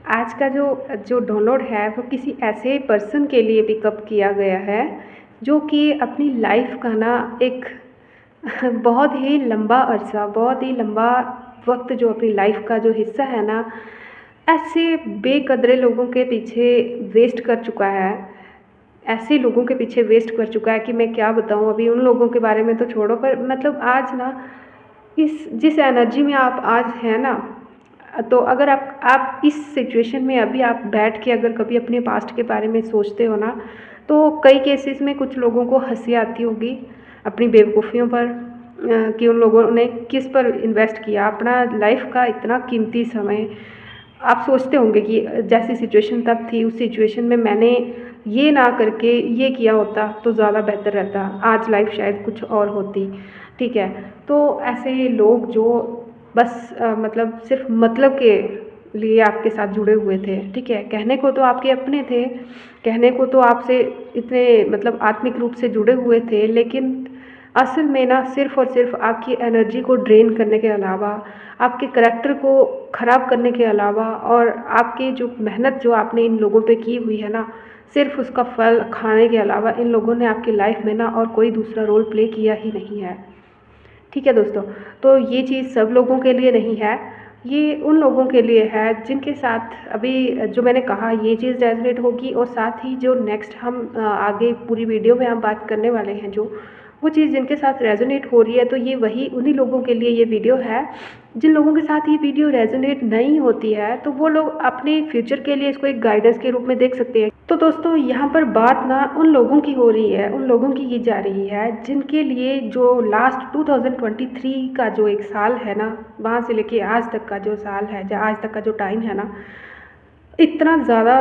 आज का जो जो डाउनलोड है वो किसी ऐसे पर्सन के लिए पिकअप किया गया है जो कि अपनी लाइफ का ना एक बहुत ही लंबा अरसा, बहुत ही लंबा वक्त जो अपनी लाइफ का जो हिस्सा है ना, ऐसे बेकदरे लोगों के पीछे वेस्ट कर चुका है। ऐसे लोगों के पीछे वेस्ट कर चुका है कि मैं क्या बताऊँ। अभी उन लोगों के बारे में तो छोड़ो, पर मतलब आज ना इस जिस एनर्जी में आप आज हैं ना, तो अगर आप इस सिचुएशन में अभी आप बैठ के अगर कभी अपने पास्ट के बारे में सोचते हो ना, तो कई केसेस में कुछ लोगों को हंसी आती होगी अपनी बेवकूफ़ियों पर, कि उन लोगों ने किस पर इन्वेस्ट किया अपना लाइफ का इतना कीमती समय। आप सोचते होंगे कि जैसी सिचुएशन तब थी, उस सिचुएशन में मैंने ये ना करके ये किया होता तो ज़्यादा बेहतर रहता, आज लाइफ शायद कुछ और होती। ठीक है, तो ऐसे लोग जो बस मतलब सिर्फ मतलब के लिए आपके साथ जुड़े हुए थे। ठीक है, कहने को तो आपके अपने थे, कहने को तो आपसे इतने मतलब आत्मिक रूप से जुड़े हुए थे, लेकिन असल में ना सिर्फ़ और सिर्फ़ आपकी एनर्जी को ड्रेन करने के अलावा, आपके करैक्टर को ख़राब करने के अलावा, और आपकी जो मेहनत जो आपने इन लोगों पे की हुई है ना, सिर्फ़ उसका फल खाने के अलावा इन लोगों ने आपकी लाइफ में ना और कोई दूसरा रोल प्ले किया ही नहीं है। ठीक है दोस्तों, तो ये चीज़ सब लोगों के लिए नहीं है, ये उन लोगों के लिए है जिनके साथ अभी जो मैंने कहा ये चीज़ रेज़ोनेट होगी, और साथ ही जो नेक्स्ट हम आगे पूरी वीडियो में हम बात करने वाले हैं, जो वो चीज़ जिनके साथ रेज़ोनेट हो रही है, तो ये वही उन्हीं लोगों के लिए ये वीडियो है। जिन लोगों के साथ ये वीडियो रेज़ोनेट नहीं होती है, तो वो लोग अपने फ्यूचर के लिए इसको एक गाइडेंस के रूप में देख सकते हैं। तो दोस्तों, यहाँ पर बात ना उन लोगों की हो रही है, उन लोगों की की जा रही है जिनके लिए जो लास्ट 2023 का जो एक साल है ना, वहाँ से लेके आज तक का जो साल है, जो आज तक का जो टाइम है ना, इतना ज़्यादा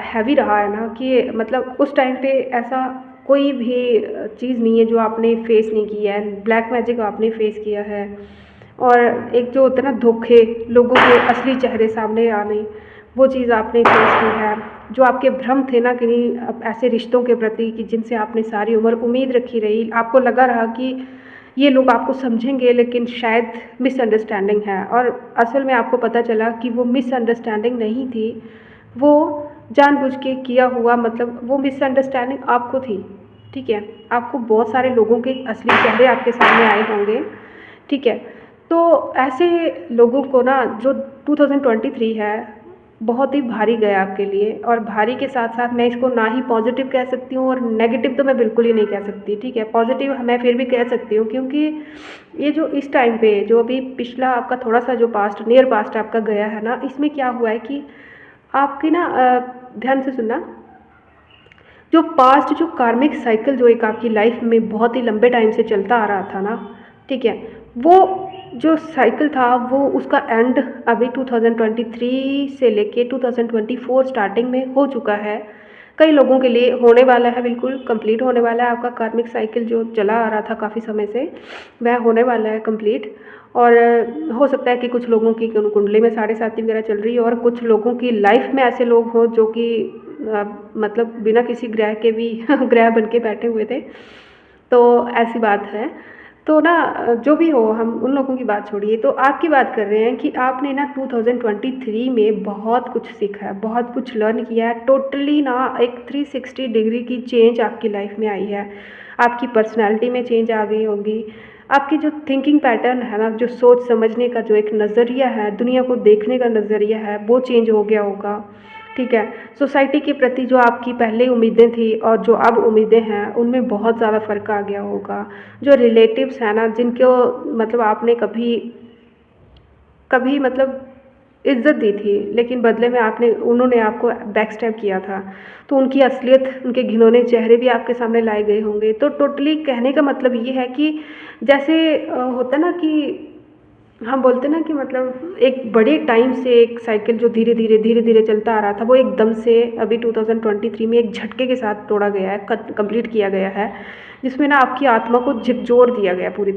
हैवी रहा है ना कि मतलब उस टाइम पे ऐसा कोई भी चीज़ नहीं है जो आपने फेस नहीं किया है। ब्लैक मैजिक आपने फेस किया है, और एक जो होता है ना धोखे, लोगों के असली चेहरे सामने आने, वो चीज़ आपने फेस की है। जो आपके भ्रम थे ना किन्हीं ऐसे रिश्तों के प्रति कि जिनसे आपने सारी उम्र उम्मीद रखी रही, आपको लगा रहा कि ये लोग आपको समझेंगे, लेकिन शायद मिसअंडरस्टैंडिंग है, और असल में आपको पता चला कि वो मिसअंडरस्टैंडिंग नहीं थी, वो जानबूझ के किया हुआ, मतलब वो मिसअंडरस्टैंडिंग आपको थी। ठीक है, आपको बहुत सारे लोगों के असली चेहरे आपके सामने आए होंगे। ठीक है, तो ऐसे लोगों को ना जो 2023 है बहुत ही भारी गया आपके लिए, और भारी के साथ साथ मैं इसको ना ही पॉजिटिव कह सकती हूँ और नेगेटिव तो मैं बिल्कुल ही नहीं कह सकती। ठीक है, पॉजिटिव मैं फिर भी कह सकती हूँ, क्योंकि ये जो इस टाइम पे जो अभी पिछला आपका थोड़ा सा जो पास्ट नियर पास्ट आपका गया है ना, इसमें क्या हुआ है कि आपकी ना ध्यान से सुनना, जो पास्ट जो कार्मिक साइकिल जो एक आपकी लाइफ में बहुत ही लंबे टाइम से चलता आ रहा था ना, ठीक है, वो जो साइकिल था वो उसका एंड अभी 2023 से लेके 2024 स्टार्टिंग में हो चुका है। कई लोगों के लिए होने वाला है, बिल्कुल कंप्लीट होने वाला है। आपका कार्मिक साइकिल जो चला आ रहा था काफ़ी समय से, वह होने वाला है कंप्लीट। और हो सकता है कि कुछ लोगों की कुंडली में साढ़े साती वगैरह चल रही है, और कुछ लोगों की लाइफ में ऐसे लोग हों जो कि मतलब बिना किसी ग्रह के भी ग्रह बन के बैठे हुए थे। तो ऐसी बात है। तो ना जो भी हो, हम उन लोगों की बात छोड़िए, तो आपकी बात कर रहे हैं कि आपने ना 2023 में बहुत कुछ सीखा है, बहुत कुछ लर्न किया है। टोटली ना एक 360 डिग्री की चेंज आपकी लाइफ में आई है। आपकी पर्सनैलिटी में चेंज आ गई होगी। आपकी जो थिंकिंग पैटर्न है ना, जो सोच समझने का जो एक नज़रिया है, दुनिया को देखने का नज़रिया है, वो चेंज हो गया होगा। ठीक है, सोसाइटी के प्रति जो आपकी पहले उम्मीदें थी और जो अब उम्मीदें हैं, उनमें बहुत ज़्यादा फ़र्क आ गया होगा। जो रिलेटिव्स हैं ना, जिनको मतलब आपने कभी कभी मतलब इज़्ज़त दी थी, लेकिन बदले में आपने उन्होंने आपको बैक स्टैब किया था, तो उनकी असलियत, उनके घिनौने चेहरे भी आपके सामने लाए गए होंगे। तो टोटली कहने का मतलब ये है कि जैसे होता है ना कि हम बोलते हैं ना कि मतलब एक बड़े टाइम से एक साइकिल जो धीरे धीरे चलता आ रहा था, वो एकदम से अभी 2023 में एक झटके के साथ तोड़ा गया है, कंप्लीट किया गया है, जिसमें ना आपकी आत्मा को झकझोर दिया गया पूरी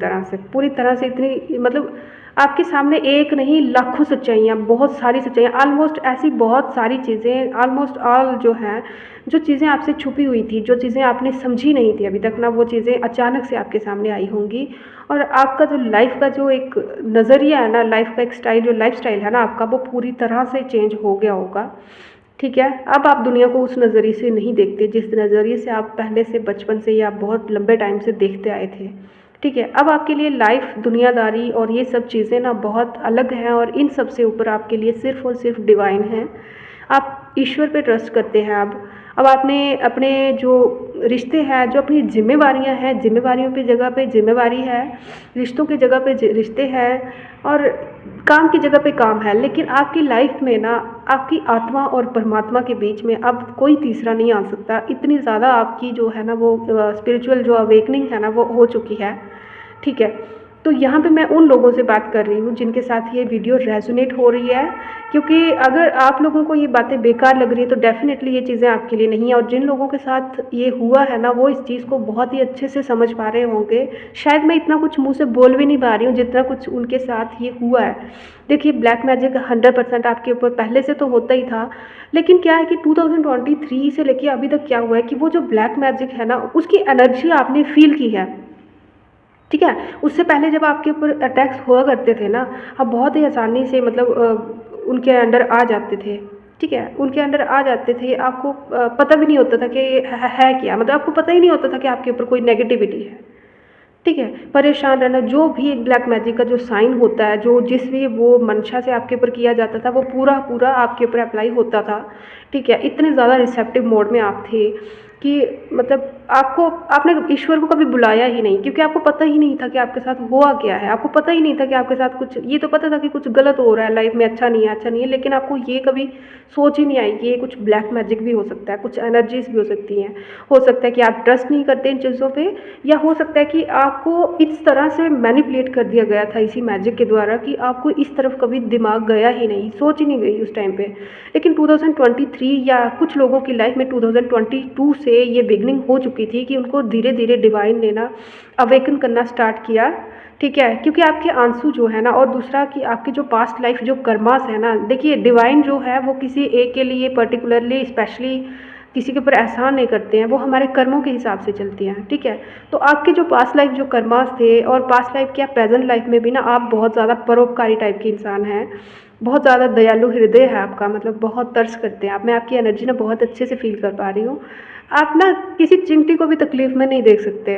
तरह से इतनी मतलब आपके सामने एक नहीं लाखों सच्चाइयाँ, बहुत सारी सच्चाइयाँ, ऑलमोस्ट ऐसी बहुत सारी चीज़ें, ऑलमोस्ट ऑल जो हैं, जो चीज़ें आपसे छुपी हुई थी, जो चीज़ें आपने समझी नहीं थी अभी तक ना, वो चीज़ें अचानक से आपके सामने आई होंगी। और आपका जो लाइफ़ का जो एक नज़रिया है ना, लाइफ़ का एक स्टाइल, जो लाइफ़ स्टाइल है ना आपका, वो पूरी तरह से चेंज हो गया होगा। ठीक है, अब आप दुनिया को उस नज़रिए से नहीं देखते जिस नज़रिए से आप पहले से बचपन से या बहुत लंबे टाइम से देखते आए थे। ठीक है, अब आपके लिए लाइफ, दुनियादारी और ये सब चीज़ें ना बहुत अलग हैं, और इन सब से ऊपर आपके लिए सिर्फ़ और सिर्फ डिवाइन है। आप ईश्वर पे ट्रस्ट करते हैं अब आपने अपने जो रिश्ते हैं, जो अपनी ज़िम्मेवारियाँ हैं, ज़िम्मेवारियों की जगह पे ज़िम्मेवारी है, रिश्तों की जगह पे रिश्ते हैं, और काम की जगह पे काम है। लेकिन आपकी लाइफ में ना, आपकी आत्मा और परमात्मा के बीच में अब कोई तीसरा नहीं आ सकता। इतनी ज़्यादा आपकी जो है ना वो स्पिरिचुअल जो अवेकनिंग है ना वो हो चुकी है। ठीक है, तो यहाँ पे मैं उन लोगों से बात कर रही हूँ जिनके साथ ये वीडियो रेजोनेट हो रही है, क्योंकि अगर आप लोगों को ये बातें बेकार लग रही है तो डेफ़िनेटली ये चीज़ें आपके लिए नहीं है, और जिन लोगों के साथ ये हुआ है ना वो इस चीज़ को बहुत ही अच्छे से समझ पा रहे होंगे। शायद मैं इतना कुछ मुँह से बोल भी नहीं पा रही हूँ जितना कुछ उनके साथ ये हुआ है। देखिए, ब्लैक मैजिक 100% आपके ऊपर पहले से तो होता ही था, लेकिन क्या है कि 2023 से लेके अभी तक क्या हुआ है कि वो जो ब्लैक मैजिक है ना, उसकी एनर्जी आपने फ़ील की है। ठीक है, उससे पहले जब आपके ऊपर अटैक्स हुआ करते थे ना, आप बहुत ही आसानी से मतलब उनके अंडर आ जाते थे। ठीक है, उनके अंडर आ जाते थे, आपको पता भी नहीं होता था कि है क्या, मतलब आपको पता ही नहीं होता था कि आपके ऊपर कोई नेगेटिविटी है। ठीक है, परेशान रहना, जो भी एक ब्लैक मैजिक का जो साइन होता है, जो जिस भी वो मंशा से आपके ऊपर किया जाता था, वो पूरा पूरा आपके ऊपर अप्लाई होता था। ठीक है, इतने ज़्यादा रिसेप्टिव मोड में आप थे कि मतलब आपको, आपने ईश्वर को कभी बुलाया ही नहीं, क्योंकि आपको पता ही नहीं था कि आपके साथ हुआ क्या है। आपको पता ही नहीं था कि आपके साथ कुछ, ये तो पता था कि कुछ गलत हो रहा है लाइफ में, अच्छा नहीं है, अच्छा नहीं है, लेकिन आपको ये कभी सोच ही नहीं आई कि ये कुछ ब्लैक मैजिक भी हो सकता है, कुछ एनर्जीज भी हो सकती हैं। हो सकता है कि आप ट्रस्ट नहीं करते इन चीज़ों पे, या हो सकता है कि आपको इस तरह से मैनिपुलेट कर दिया गया था इसी मैजिक के द्वारा कि आपको इस तरफ कभी दिमाग गया ही नहीं, सोच ही नहीं गई उस टाइम पे। लेकिन 2023 या कुछ लोगों की लाइफ में 2022 से ये बिगनिंग हो चुकी थी कि उनको धीरे धीरे डिवाइन ने ना अवेकन करना स्टार्ट किया। ठीक है, क्योंकि आपके आंसू जो है ना, और दूसरा कि आपकी जो पास्ट लाइफ जो कर्मास है ना, देखिए डिवाइन जो है वो किसी एक के लिए पर्टिकुलरली स्पेशली किसी के ऊपर एहसान नहीं करते हैं, वो हमारे कर्मों के हिसाब से चलती हैं। ठीक है, तो आपके जो पास्ट लाइफ जो कर्मास थे, और पास्ट लाइफ क्या प्रेजेंट लाइफ में भी ना आप बहुत ज़्यादा परोपकारी टाइप के इंसान हैं, बहुत ज़्यादा दयालु हृदय है आपका, मतलब बहुत तरस करते हैं आप। मैं आपकी एनर्जी ना बहुत अच्छे से फील कर पा रही हूँ। आप ना किसी चिंटी को भी तकलीफ़ में नहीं देख सकते,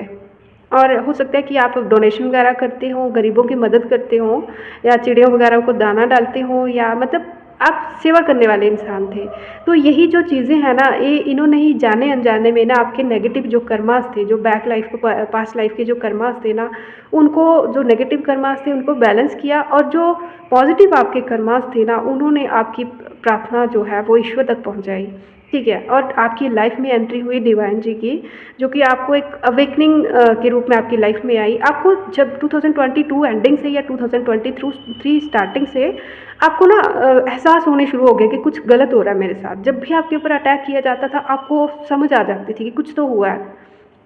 और हो सकता है कि आप डोनेशन वगैरह करते हो, गरीबों की मदद करते हो, या चिड़ियों वगैरह को दाना डालते हो, या मतलब आप सेवा करने वाले इंसान थे। तो यही जो चीज़ें हैं ना, ये इन्होंने ही जाने अनजाने में ना आपके नेगेटिव जो कर्मास थे, जो बैक लाइफ को पास्ट लाइफ के जो कर्मास थे ना, उनको, जो नेगेटिव कर्मास थे उनको बैलेंस किया, और जो पॉजिटिव आपके कर्मास थे ना, उन्होंने आपकी प्रार्थना जो है वो ईश्वर तक पहुँचाई। ठीक है, और आपकी लाइफ में एंट्री हुई डिवाइन जी की, जो कि आपको एक अवेकनिंग के रूप में आपकी लाइफ में आई। आपको जब 2022 एंडिंग से या 2023 स्टार्टिंग से आपको ना एहसास होने शुरू हो गया कि कुछ गलत हो रहा है मेरे साथ। जब भी आपके ऊपर अटैक किया जाता था, आपको समझ आ जाती थी कि कुछ तो हुआ है,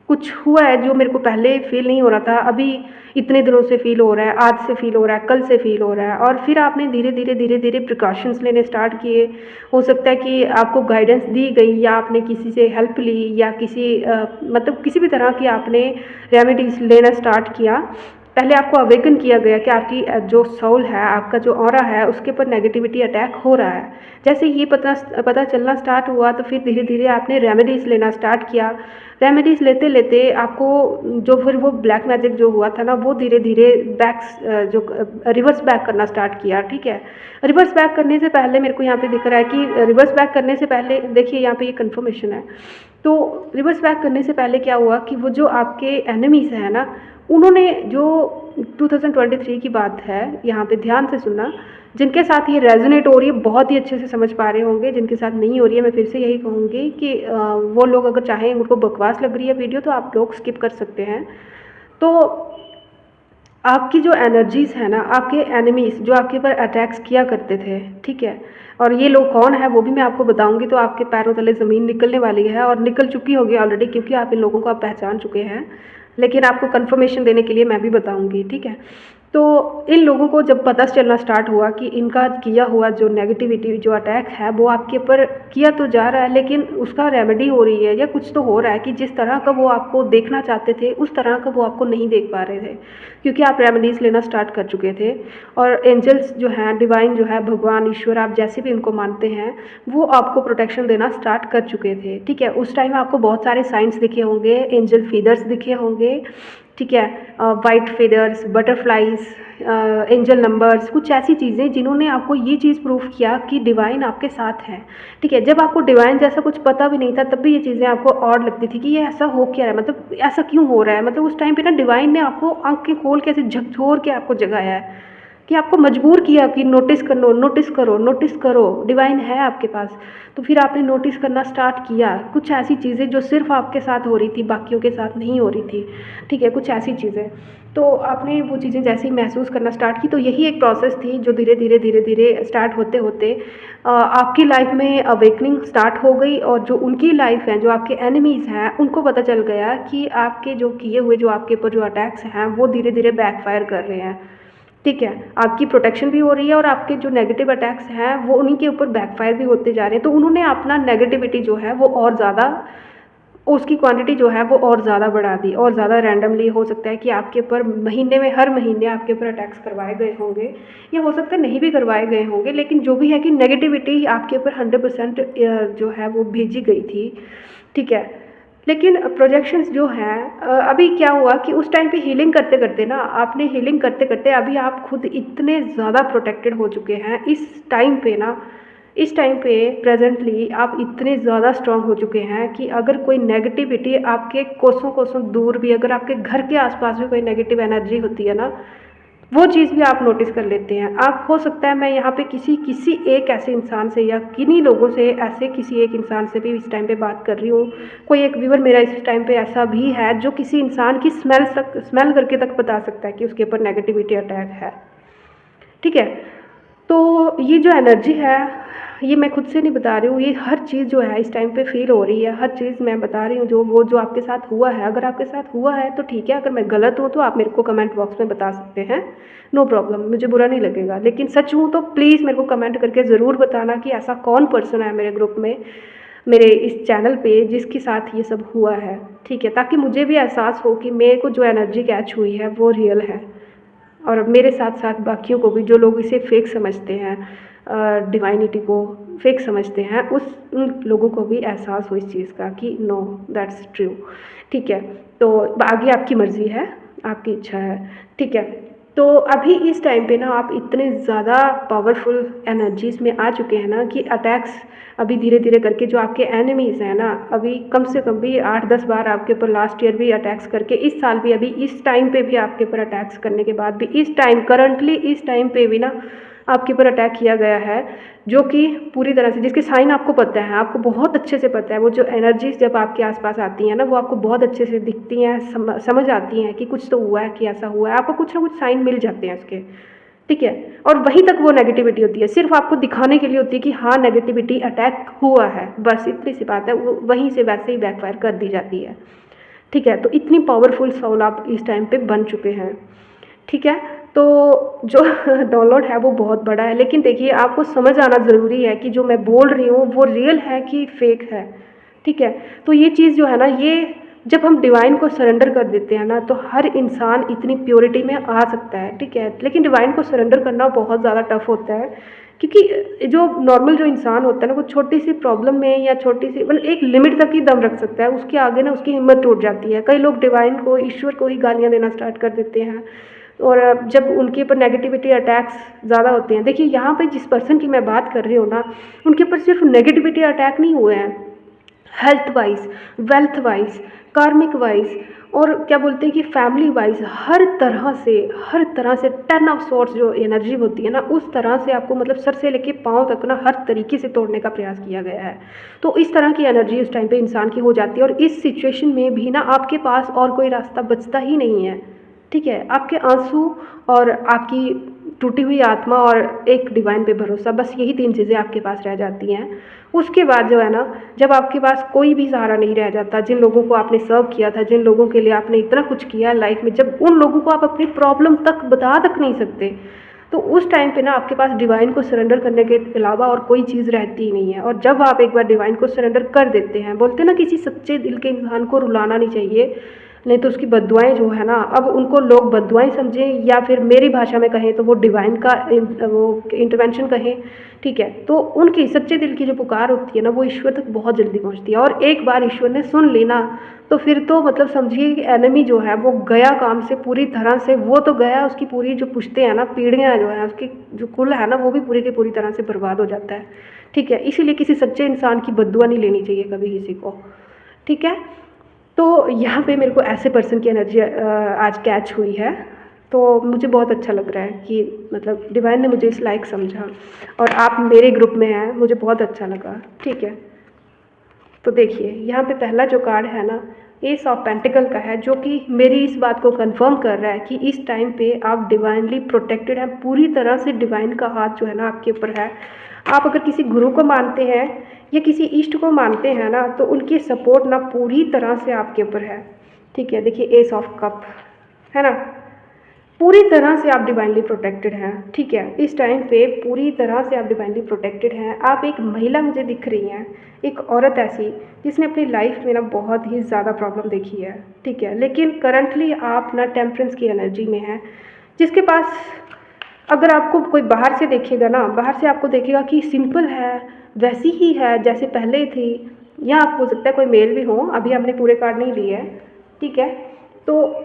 कुछ हुआ है जो मेरे को पहले फ़ील नहीं हो रहा था, अभी इतने दिनों से फ़ील हो रहा है, आज से फ़ील हो रहा है, कल से फ़ील हो रहा है। और फिर आपने धीरे धीरे प्रिकॉशंस लेने स्टार्ट किए। हो सकता है कि आपको गाइडेंस दी गई, या आपने किसी से हेल्प ली, या किसी मतलब किसी भी तरह की आपने रेमेडीज़ लेना स्टार्ट किया। पहले आपको अवेकन किया गया कि आपकी जो सोल है, आपका जो ऑरा है, उसके ऊपर नेगेटिविटी अटैक हो रहा है। जैसे ये पता चलना स्टार्ट हुआ, तो फिर धीरे धीरे आपने रेमेडीज़ लेना स्टार्ट किया। रेमेडीज़ लेते लेते आपको जो फिर वो ब्लैक मैजिक जो हुआ था ना, वो धीरे धीरे जो रिवर्स बैक करना स्टार्ट किया। ठीक है, रिवर्स बैक करने से पहले मेरे को यहाँ पे दिख रहा है कि रिवर्स बैक करने से पहले, देखिए यहाँ पे ये कन्फर्मेशन है। तो रिवर्स बैक करने से पहले क्या हुआ कि वो जो आपके एनिमीज़ हैं ना, उन्होंने जो 2023 की बात है, यहाँ पे ध्यान से सुनना, जिनके साथ ये रेजोनेट हो रही है बहुत ही अच्छे से समझ पा रहे होंगे, जिनके साथ नहीं हो रही है मैं फिर से यही कहूँगी कि वो लोग अगर चाहें, उनको बकवास लग रही है वीडियो, तो आप लोग स्किप कर सकते हैं। तो आपकी जो एनर्जीज़ है ना, आपके एनिमीज़ जो आपके ऊपर अटैक्स किया करते थे, ठीक है, और ये लोग कौन है वो भी मैं आपको बताऊंगी, तो आपके पैरों तले ज़मीन निकलने वाली है, और निकल चुकी होगी ऑलरेडी, क्योंकि आप इन लोगों को आप पहचान चुके हैं। लेकिन आपको कंफर्मेशन देने के लिए मैं भी बताऊंगी। ठीक है, तो इन लोगों को जब पता चलना स्टार्ट हुआ कि इनका किया हुआ जो नेगेटिविटी जो अटैक है वो आपके ऊपर किया तो जा रहा है, लेकिन उसका रेमेडी हो रही है या कुछ तो हो रहा है कि जिस तरह का वो आपको देखना चाहते थे उस तरह का वो आपको नहीं देख पा रहे थे, क्योंकि आप रेमेडीज़ लेना स्टार्ट कर चुके थे। और एंजल्स जो हैं, डिवाइन जो है, भगवान ईश्वर आप जैसे भी उनको मानते हैं, वो आपको प्रोटेक्शन देना स्टार्ट कर चुके थे। ठीक है, उस टाइम आपको बहुत सारे साइंस दिखे होंगे, एंजल फीदर्स दिखे होंगे। ठीक है, white feathers, butterflies, angel numbers, कुछ ऐसी चीज़ें जिन्होंने आपको ये चीज़ प्रूव किया कि डिवाइन आपके साथ है। ठीक है, जब आपको डिवाइन जैसा कुछ पता भी नहीं था तब भी ये चीज़ें आपको ऑड लगती थी कि ये ऐसा हो क्या रहा है, मतलब ऐसा क्यों हो रहा है। मतलब उस टाइम पे ना डिवाइन ने आपको आंखें खोल के ऐसे झकझोर के आपको जगाया है कि आपको मजबूर किया कि नोटिस करो, नोटिस करो, नोटिस करो, डिवाइन है आपके पास। तो फिर आपने नोटिस करना स्टार्ट किया कुछ ऐसी चीज़ें जो सिर्फ आपके साथ हो रही थी, बाकियों के साथ नहीं हो रही थी। ठीक है, कुछ ऐसी चीज़ें, तो आपने वो चीज़ें जैसे ही महसूस करना स्टार्ट की, तो यही एक प्रोसेस थी जो धीरे धीरे धीरे धीरे स्टार्ट होते होते आपकी लाइफ में अवेकनिंग स्टार्ट हो गई। और जो उनकी लाइफ है, जो आपके एनिमीज़ हैं, उनको पता चल गया कि आपके जो किए हुए जो आपके ऊपर जो अटैक्स हैं वो धीरे धीरे बैकफायर कर रहे हैं। ठीक है, आपकी प्रोटेक्शन भी हो रही है और आपके जो नेगेटिव अटैक्स हैं वो उन्हीं के ऊपर बैकफायर भी होते जा रहे हैं। तो उन्होंने अपना नेगेटिविटी जो है वो और ज़्यादा, उसकी क्वांटिटी जो है वो और ज़्यादा बढ़ा दी, और ज़्यादा रैंडमली हो सकता है कि आपके ऊपर महीने में, हर महीने आपके ऊपर अटैक्स करवाए गए होंगे, या हो सकता है नहीं भी करवाए गए होंगे, लेकिन जो भी है कि नेगेटिविटी आपके ऊपर 100% जो है वो भेजी गई थी। ठीक है, लेकिन प्रोजेक्शंस जो हैं, अभी क्या हुआ कि उस टाइम पे हीलिंग करते करते ना, आपने हीलिंग करते करते अभी आप खुद इतने ज़्यादा प्रोटेक्टेड हो चुके हैं इस टाइम पे ना, इस टाइम पे प्रेजेंटली आप इतने ज़्यादा स्ट्रांग हो चुके हैं कि अगर कोई नेगेटिविटी आपके कोसों कोसों दूर भी, अगर आपके घर के आसपास भी कोई नेगेटिव एनर्जी होती है ना, वो चीज़ भी आप नोटिस कर लेते हैं। आप, हो सकता है मैं यहाँ पे किसी किसी एक ऐसे इंसान से या किन्हीं लोगों से, ऐसे किसी एक इंसान से भी इस टाइम पे बात कर रही हूँ। कोई एक व्यूअर मेरा इस टाइम पे ऐसा भी है जो किसी इंसान की स्मेल करके तक बता सकता है कि उसके ऊपर नेगेटिविटी अटैक है। ठीक है, तो ये जो एनर्जी है, ये मैं खुद से नहीं बता रही हूँ, ये हर चीज़ जो है इस टाइम पे फील हो रही है, हर चीज़ मैं बता रही हूँ जो वो जो आपके साथ हुआ है। अगर आपके साथ हुआ है तो ठीक है, अगर मैं गलत हूँ तो आप मेरे को कमेंट बॉक्स में बता सकते हैं, नो प्रॉब्लम, मुझे बुरा नहीं लगेगा। लेकिन सच हूँ तो प्लीज़ मेरे को कमेंट करके ज़रूर बताना कि ऐसा कौन पर्सन है मेरे ग्रुप में, मेरे इस चैनल पे, जिसके साथ ये सब हुआ है। ठीक है, ताकि मुझे भी एहसास हो कि मेरे को जो एनर्जी कैच हुई है वो रियल है, और मेरे साथ साथ बाकियों को भी, जो लोग इसे फेक समझते हैं, डिवाइनिटी को फेक समझते हैं, उन लोगों को भी एहसास हो इस चीज़ का कि नो, दैट्स ट्रू। ठीक है, तो आगे आपकी मर्ज़ी है, आपकी इच्छा है। ठीक है, तो अभी इस टाइम पे ना आप इतने ज़्यादा पावरफुल एनर्जीज़ में आ चुके हैं ना कि अटैक्स अभी धीरे धीरे करके जो आपके एनिमीज़ हैं ना, अभी कम से कम भी 8-10 बार आपके ऊपर लास्ट ईयर भी अटैक्स करके, इस साल भी, अभी इस टाइम पे भी आपके ऊपर अटैक्स करने के बाद भी, इस टाइम करंटली इस टाइम पे भी ना आपके ऊपर अटैक किया गया है, जो कि पूरी तरह से, जिसके साइन आपको पता है, आपको बहुत अच्छे से पता है। वो जो एनर्जीज जब आपके आसपास आती हैं ना, वो आपको बहुत अच्छे से दिखती हैं, समझ आती हैं कि कुछ तो हुआ है, कि ऐसा हुआ है, आपको कुछ ना कुछ साइन मिल जाते हैं उसके। ठीक है, और वहीं तक वो नेगेटिविटी होती है, सिर्फ आपको दिखाने के लिए होती है कि हाँ नेगेटिविटी अटैक हुआ है, बस इतनी सी बात है। वो वहीं से वैसे ही बैकफायर कर दी जाती है। ठीक है, तो इतनी पावरफुल सोल आप इस टाइम पे बन चुके हैं। ठीक है, तो जो डाउनलोड है वो बहुत बड़ा है, लेकिन देखिए आपको समझ आना ज़रूरी है कि जो मैं बोल रही हूँ वो रियल है कि फेक है। ठीक है, तो ये चीज़ जो है ना, ये जब हम डिवाइन को सरेंडर कर देते हैं ना, तो हर इंसान इतनी प्योरिटी में आ सकता है। ठीक है, लेकिन डिवाइन को सरेंडर करना बहुत ज़्यादा टफ होता है, क्योंकि जो नॉर्मल जो इंसान होता है ना, वो छोटी सी प्रॉब्लम में या छोटी सी, मतलब एक लिमिट तक ही दम रख सकता है, उसके आगे ना उसकी हिम्मत टूट जाती है। कई लोग डिवाइन को, ईश्वर को ही गालियाँ देना स्टार्ट कर देते हैं, और जब उनके ऊपर नेगेटिविटी अटैक्स ज़्यादा होते हैं, देखिए यहाँ पे जिस पर्सन की मैं बात कर रही हूँ ना, उनके ऊपर सिर्फ नेगेटिविटी अटैक नहीं हुए हैं, हेल्थ वाइज, वेल्थ वाइज, कार्मिक वाइज, और क्या बोलते हैं कि फैमिली वाइज, हर तरह से 10 ऑफ सॉर्ट्स जो एनर्जी होती है ना, उस तरह से आपको, मतलब सर से लेके पाँव तक ना, हर तरीके से तोड़ने का प्रयास किया गया है। तो इस तरह की एनर्जी उस टाइम पे इंसान की हो जाती है, और इस सिचुएशन में भी ना आपके पास और कोई रास्ता बचता ही नहीं है। ठीक है, आपके आंसू और आपकी टूटी हुई आत्मा और एक डिवाइन पे भरोसा, बस यही 3 चीज़ें आपके पास रह जाती हैं। उसके बाद जो है ना, जब आपके पास कोई भी सहारा नहीं रह जाता, जिन लोगों को आपने सर्व किया था, जिन लोगों के लिए आपने इतना कुछ किया लाइफ में, जब उन लोगों को आप अपनी प्रॉब्लम तक बता तक नहीं सकते, तो उस टाइम पे ना आपके पास डिवाइन को सरेंडर करने के अलावा और कोई चीज़ रहती ही नहीं है। और जब आप एक बार डिवाइन को सरेंडर कर देते हैं, बोलते हैं ना किसी सच्चे दिल के इंसान को रुलाना नहीं चाहिए, नहीं तो उसकी बद्दुआएँ जो है ना, अब उनको लोग बद्दुआएँ समझें या फिर मेरी भाषा में कहें तो वो डिवाइन का वो इंटरवेंशन कहें, ठीक है। तो उनकी सच्चे दिल की जो पुकार होती है ना, वो ईश्वर तक बहुत जल्दी पहुँचती है, और एक बार ईश्वर ने सुन ली ना, तो फिर तो मतलब समझिए कि एनिमी जो है वो गया काम से पूरी तरह से, वो तो गया, उसकी पूरी जो पुश्तें हैं ना, पीढ़ियाँ जो हैं, उसकी जो कुल है ना, वो भी पूरी की पूरी तरह से बर्बाद हो जाता है, ठीक है। इसीलिए किसी सच्चे इंसान की बद्दुआ नहीं लेनी चाहिए कभी किसी को, ठीक है। तो यहाँ पे मेरे को ऐसे पर्सन की एनर्जी आज कैच हुई है, तो मुझे बहुत अच्छा लग रहा है कि मतलब डिवाइन ने मुझे इस लायक समझा, और आप मेरे ग्रुप में हैं, मुझे बहुत अच्छा लगा, ठीक है। तो देखिए यहाँ पे पहला जो कार्ड है ना, एस ऑफ पेंटिकल का है, जो कि मेरी इस बात को कंफर्म कर रहा है कि इस टाइम पे आप डिवाइनली प्रोटेक्टेड हैं, पूरी तरह से डिवाइन का हाथ जो है ना आपके ऊपर है। आप अगर किसी गुरु को मानते हैं या किसी इष्ट को मानते हैं ना, तो उनकी सपोर्ट ना पूरी तरह से आपके ऊपर है, ठीक है। देखिए एस ऑफ कप है ना, पूरी तरह से आप डिवाइनली प्रोटेक्टेड हैं, ठीक है। इस टाइम पे पूरी तरह से आप डिवाइनली प्रोटेक्टेड हैं। आप एक महिला मुझे दिख रही हैं, एक औरत ऐसी जिसने अपनी लाइफ में ना बहुत ही ज़्यादा प्रॉब्लम देखी है, ठीक है। लेकिन करंटली आप ना टेम्परेंस की एनर्जी में हैं, जिसके पास अगर आपको कोई बाहर से देखेगा ना, बाहर से आपको देखेगा कि सिंपल है, वैसी ही है जैसे पहले थी, या आप हो सकता है कोई मेल भी हो, अभी हमने पूरे कार्ड नहीं लिए हैं, ठीक है। तो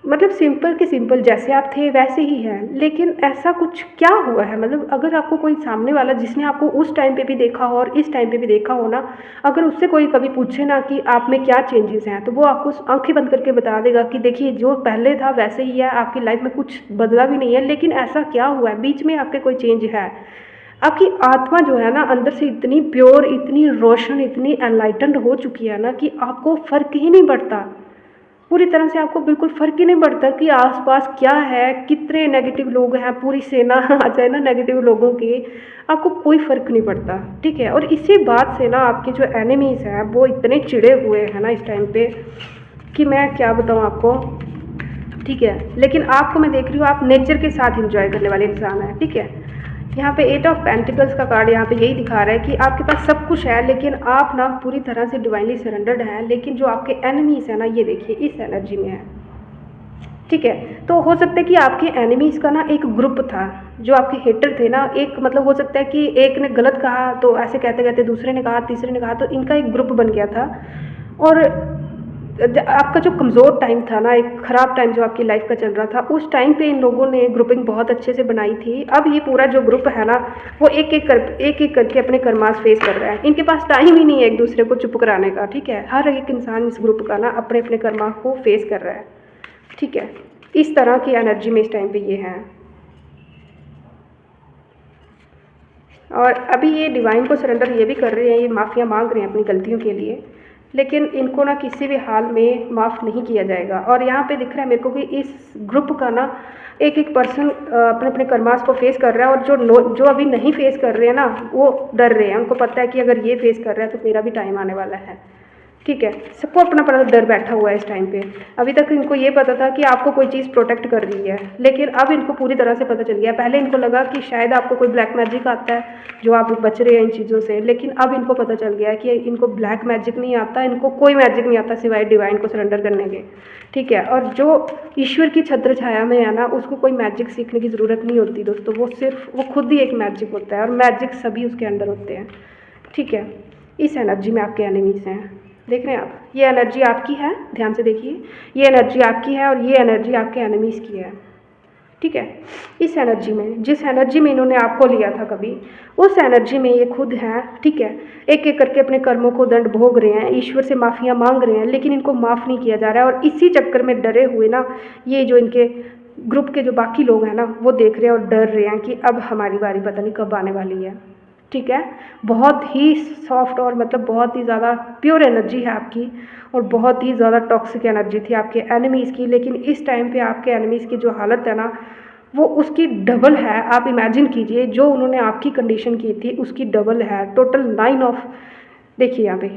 मतलब सिंपल के सिंपल जैसे आप थे वैसे ही हैं, लेकिन ऐसा कुछ क्या हुआ है, मतलब अगर आपको कोई सामने वाला जिसने आपको उस टाइम पे भी देखा हो और इस टाइम पे भी देखा हो ना, अगर उससे कोई कभी पूछे ना कि आप में क्या चेंजेस हैं, तो वो आपको आंखें बंद करके बता देगा कि देखिए जो पहले था वैसे ही है, आपकी लाइफ में कुछ बदला भी नहीं है, लेकिन ऐसा क्या हुआ है, बीच में आपके कोई चेंज है। आपकी आत्मा जो है ना अंदर से इतनी प्योर, इतनी रोशन, इतनी एनलाइटन्ड हो चुकी है ना कि आपको फ़र्क ही नहीं पड़ता, पूरी तरह से आपको बिल्कुल फ़र्क ही नहीं पड़ता कि आसपास क्या है, कितने नेगेटिव लोग हैं, पूरी सेना आ जाए ना नेगेटिव लोगों की, आपको कोई फ़र्क नहीं पड़ता, ठीक है। और इसी बात से ना आपके जो एनिमीज़ हैं वो इतने चिढ़े हुए हैं ना इस टाइम पे कि मैं क्या बताऊँ आपको, ठीक है। लेकिन आपको मैं देख रही हूँ आप नेचर के साथ इंजॉय करने वाले इंसान हैं, ठीक है। यहाँ पे 8 ऑफ पेंटिकल्स का कार्ड यहाँ पे यही दिखा रहा है कि आपके पास सब कुछ है, लेकिन आप ना पूरी तरह से डिवाइनली सरेंडर्ड हैं, लेकिन जो आपके एनिमीज़ हैं ना, ये देखिए इस एनर्जी में है, ठीक है। तो हो सकता है कि आपके एनिमीज़ का ना एक ग्रुप था, जो आपके हेटर थे ना, एक मतलब हो सकता है कि एक ने गलत कहा तो ऐसे कहते कहते दूसरे ने कहा, तीसरे ने कहा, तो इनका एक ग्रुप बन गया था। और आपका जो कमज़ोर टाइम था ना, एक ख़राब टाइम जो आपकी लाइफ का चल रहा था, उस टाइम पे इन लोगों ने ग्रुपिंग बहुत अच्छे से बनाई थी। अब ये पूरा जो ग्रुप है ना, वो एक एक करके अपने कर्मास फेस कर रहा है, इनके पास टाइम ही नहीं है एक दूसरे को चुप कराने का, ठीक है। हर एक इंसान इस ग्रुप का ना अपने अपने कर्मा को फेस कर रहा है, ठीक है। इस तरह की एनर्जी में इस टाइम पे ये हैं, और अभी ये डिवाइन को सरेंडर ये भी कर रहे हैं, ये माफ़िया मांग रहे हैं अपनी गलतियों के लिए, लेकिन इनको ना किसी भी हाल में माफ़ नहीं किया जाएगा। और यहाँ पे दिख रहा है मेरे को कि इस ग्रुप का ना एक एक पर्सन अपने अपने कर्मास को फेस कर रहा है, और जो अभी नहीं फेस कर रहे हैं ना, वो डर रहे हैं, उनको पता है कि अगर ये फेस कर रहा है तो मेरा भी टाइम आने वाला है, ठीक है। सबको अपना अपना डर बैठा हुआ है इस टाइम पे। अभी तक इनको ये पता था कि आपको कोई चीज़ प्रोटेक्ट कर रही है, लेकिन अब इनको पूरी तरह से पता चल गया। पहले इनको लगा कि शायद आपको कोई ब्लैक मैजिक आता है जो आप बच रहे हैं इन चीज़ों से, लेकिन अब इनको पता चल गया है कि इनको ब्लैक मैजिक नहीं आता, इनको कोई मैजिक नहीं आता सिवाय डिवाइन को सरेंडर करने के, ठीक है। और जो ईश्वर की छत्र छाया में है ना, उसको कोई मैजिक सीखने की ज़रूरत नहीं होती दोस्तों, वो खुद ही एक मैजिक होता है, और मैजिक सभी उसके अंदर होते हैं, ठीक है। इस एनर्जी में आपके एनिमीज़ हैं, देख रहे हैं आप, ये एनर्जी आपकी है, ध्यान से देखिए, ये एनर्जी आपकी है और ये एनर्जी आपके एनिमीज़ की है, ठीक है। इस एनर्जी में, जिस एनर्जी में इन्होंने आपको लिया था कभी, उस एनर्जी में ये खुद हैं, ठीक है। एक एक करके अपने कर्मों को दंड भोग रहे हैं, ईश्वर से माफ़ियाँ मांग रहे हैं, लेकिन इनको माफ़ नहीं किया जा रहा है। और इसी चक्कर में डरे हुए ना, ये जो इनके ग्रुप के जो बाकी लोग हैं ना, वो देख रहे हैं और डर रहे हैं कि अब हमारी बारी पता नहीं कब आने वाली है, ठीक है। बहुत ही सॉफ्ट और मतलब बहुत ही ज़्यादा प्योर एनर्जी है आपकी, और बहुत ही ज़्यादा टॉक्सिक एनर्जी थी आपके एनिमीज़ की, लेकिन इस टाइम पे आपके एनिमीज़ की जो हालत है ना, वो उसकी डबल है। आप इमेजिन कीजिए, जो उन्होंने आपकी कंडीशन की थी उसकी डबल है। टोटल 9 ऑफ, देखिए यहाँ पे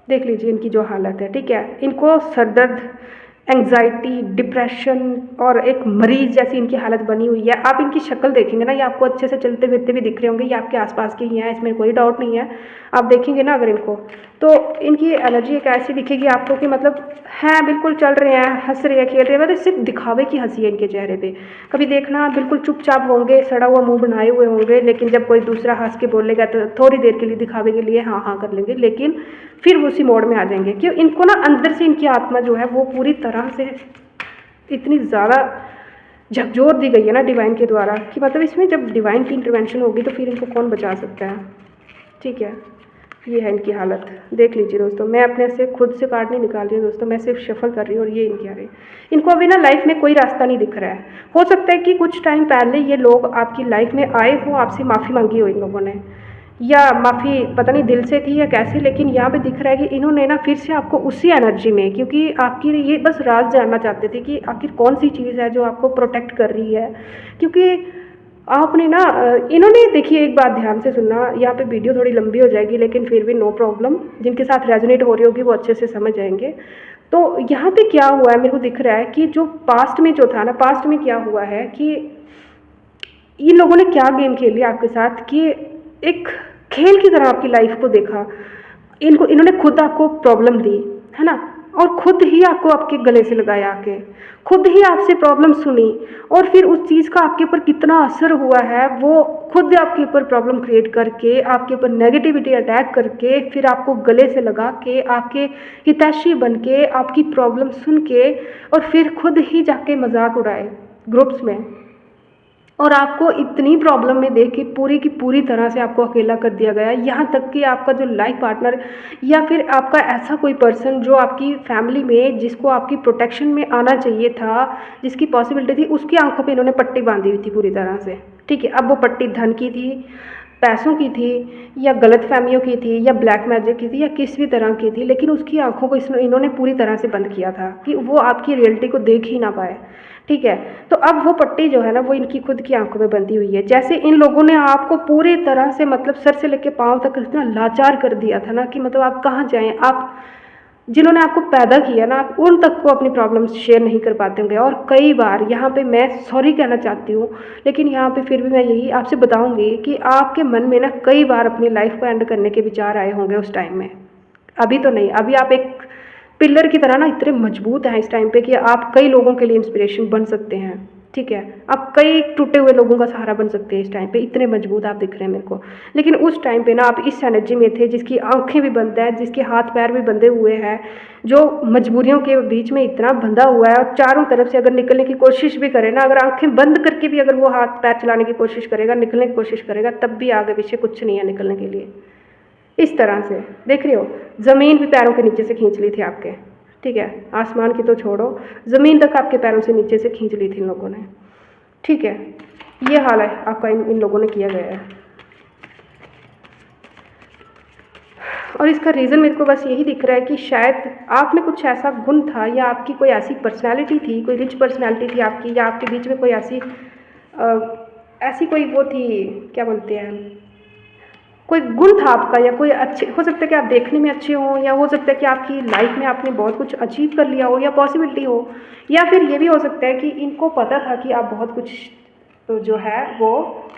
देख लीजिए इनकी जो हालत है, ठीक है। इनको सरदर्द, एंग्जाइटी, डिप्रेशन और एक मरीज जैसी इनकी हालत बनी हुई है। आप इनकी शक्ल देखेंगे ना, ये आपको अच्छे से चलते फिरते भी दिख रहे होंगे, ये आपके आसपास के ही हैं, इसमें कोई डाउट नहीं है। आप देखेंगे ना अगर इनको, तो इनकी एनर्जी एक ऐसी दिखेगी आपको कि मतलब हैं, बिल्कुल चल रहे हैं, हंस रहे हैं, खेल रहे हैं, मतलब सिर्फ दिखावे की हंसी है इनके चेहरे पे। कभी देखना बिल्कुल चुपचाप होंगे, सड़ा हुआ मुंह बनाए हुए होंगे, लेकिन जब कोई दूसरा हंस के बोलेगा तो थोड़ी देर के लिए दिखावे के लिए हाँ हाँ कर लेंगे, लेकिन फिर वो उसी मोड में आ जाएंगे। क्यों? इनको ना अंदर से इनकी आत्मा जो है वो पूरी तरह से इतनी ज़्यादा झकझोर दी गई है ना डिवाइन के द्वारा, कि मतलब इसमें जब डिवाइन की इंटरवेंशन होगी तो फिर इनको कौन बचा सकता है, ठीक है। ये है इनकी हालत, देख लीजिए दोस्तों। मैं अपने से खुद से कार्ड नहीं निकाल रही हूँ दोस्तों, मैं सिर्फ शफल कर रही हूँ और ये इनकी आ रही है। इनको अभी ना लाइफ में कोई रास्ता नहीं दिख रहा है। हो सकता है कि कुछ टाइम पहले ये लोग आपकी लाइफ में आए हों, आपसे माफ़ी मांगी हो इन लोगों ने, या माफ़ी पता नहीं दिल से थी या कैसे, लेकिन यहाँ पे दिख रहा है कि इन्होंने ना फिर से आपको उसी एनर्जी में, क्योंकि आपकी ये बस राज जानना चाहते थे कि आखिर कौन सी चीज़ है जो आपको प्रोटेक्ट कर रही है। क्योंकि आपने ना इन्होंने, देखिए एक बात ध्यान से सुनना, यहाँ पे वीडियो थोड़ी लंबी हो जाएगी लेकिन फिर भी नो प्रॉब्लम, जिनके साथ रेजोनेट हो रही होगी वो अच्छे से समझ जाएंगे। तो यहाँ पे क्या हुआ है, मेरे को दिख रहा है कि जो पास्ट में जो था ना, पास्ट में क्या हुआ है कि इन लोगों ने क्या गेम खेली आपके साथ, कि एक खेल की तरह आपकी लाइफ को देखा। इनको इन्होंने खुद आपको प्रॉब्लम दी, है ना, और खुद ही आपको आपके गले से लगाया आके, खुद ही आपसे प्रॉब्लम सुनी, और फिर उस चीज़ का आपके ऊपर कितना असर हुआ है, वो खुद आपके ऊपर प्रॉब्लम क्रिएट करके, आपके ऊपर नेगेटिविटी अटैक करके, फिर आपको गले से लगा के, आपके हितैषी बन के, आपकी प्रॉब्लम सुन के, और फिर खुद ही जाके मजाक उड़ाए ग्रुप्स में, और आपको इतनी प्रॉब्लम में देख के पूरी की पूरी तरह से आपको अकेला कर दिया गया। यहाँ तक कि आपका जो लाइफ पार्टनर या फिर आपका ऐसा कोई पर्सन जो आपकी फैमिली में, जिसको आपकी प्रोटेक्शन में आना चाहिए था, जिसकी पॉसिबिलिटी थी, उसकी आंखों पे इन्होंने पट्टी बांधी हुई थी पूरी तरह से, ठीक है। अब वो पट्टी धन की थी, पैसों की थी, या गलत फहमियों की थी, या ब्लैक मैजिक की थी, या किस भी तरह की थी, लेकिन उसकी आंखों को इन्होंने पूरी तरह से बंद किया था कि वो आपकी रियलिटी को देख ही ना पाए, ठीक है। तो अब वो पट्टी जो है ना, वो इनकी खुद की आंखों में बंधी हुई है। जैसे इन लोगों ने आपको पूरी तरह से मतलब सर से लेकर पाँव तक इतना लाचार कर दिया था ना, कि मतलब आप कहाँ जाएं, आप जिन्होंने आपको पैदा किया ना, आप उन तक को अपनी प्रॉब्लम्स शेयर नहीं कर पाते होंगे। और कई बार यहाँ पे मैं सॉरी कहना चाहती हूँ, लेकिन यहाँ पे फिर भी मैं यही आपसे बताऊँगी कि आपके मन में ना कई बार अपनी लाइफ को एंड करने के विचार आए होंगे उस टाइम में। अभी तो नहीं, अभी आप एक पिलर की तरह ना इतने मजबूत हैं इस टाइम पे कि आप कई लोगों के लिए इंस्पिरेशन बन सकते हैं, ठीक है। आप कई टूटे हुए लोगों का सहारा बन सकते हैं इस टाइम पे, इतने मजबूत आप दिख रहे हैं मेरे को। लेकिन उस टाइम पे ना आप इस एनर्जी में थे जिसकी आंखें भी बंद है, जिसके हाथ पैर भी बंधे हुए हैं, जो मजबूरियों के बीच में इतना बंधा हुआ है, और चारों तरफ से अगर निकलने की कोशिश भी करे ना, अगर आंखें बंद करके भी अगर वो हाथ पैर चलाने की कोशिश करेगा, निकलने की कोशिश करेगा, तब भी आगे पीछे कुछ नहीं है निकलने के लिए। इस तरह से देख रहे हो, ज़मीन भी पैरों के नीचे से खींच ली थी आपके, ठीक है। आसमान की तो छोड़ो, ज़मीन तक आपके पैरों से नीचे से खींच ली थी इन लोगों ने, ठीक है। ये हाल है आपका, इन लोगों ने किया गया है। और इसका रीज़न मेरे को बस यही दिख रहा है कि शायद आप में कुछ ऐसा गुण था, या आपकी कोई ऐसी पर्सनैलिटी थी, कोई रिच पर्सनैलिटी थी आपकी, या आपके बीच में कोई ऐसी कोई वो थी, क्या बोलते हैं, कोई गुण था आपका, या कोई अच्छे, हो सकता है कि आप देखने में अच्छे हों, या हो सकता है कि आपकी लाइफ में आपने बहुत कुछ अचीव कर लिया हो, या पॉसिबिलिटी हो, या फिर ये भी हो सकता है कि इनको पता था कि आप बहुत कुछ तो जो है वो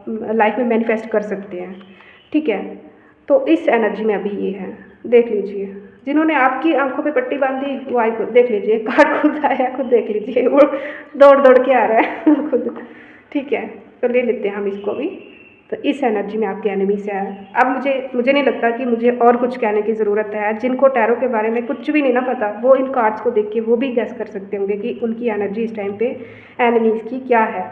लाइफ में मैनिफेस्ट कर सकते हैं, ठीक है। तो इस एनर्जी में अभी ये है, देख लीजिए। जिन्होंने आपकी आंखों पे पट्टी बांधी वो आई, खुद देख लीजिए, कार्ड खुद आया, खुद देख लीजिए, वो दौड़ दौड़ के आ रहा है खुद, ठीक है। तो ले लेते हैं हम इसको भी। तो इस एनर्जी में आपके एनिमीज है। अब मुझे नहीं लगता कि मुझे और कुछ कहने की ज़रूरत है। जिनको टैरो के बारे में कुछ भी नहीं ना पता, वो इन कार्ड्स को देख के वो भी गैस कर सकते होंगे कि उनकी एनर्जी इस टाइम पे एनिमीज़ की क्या है,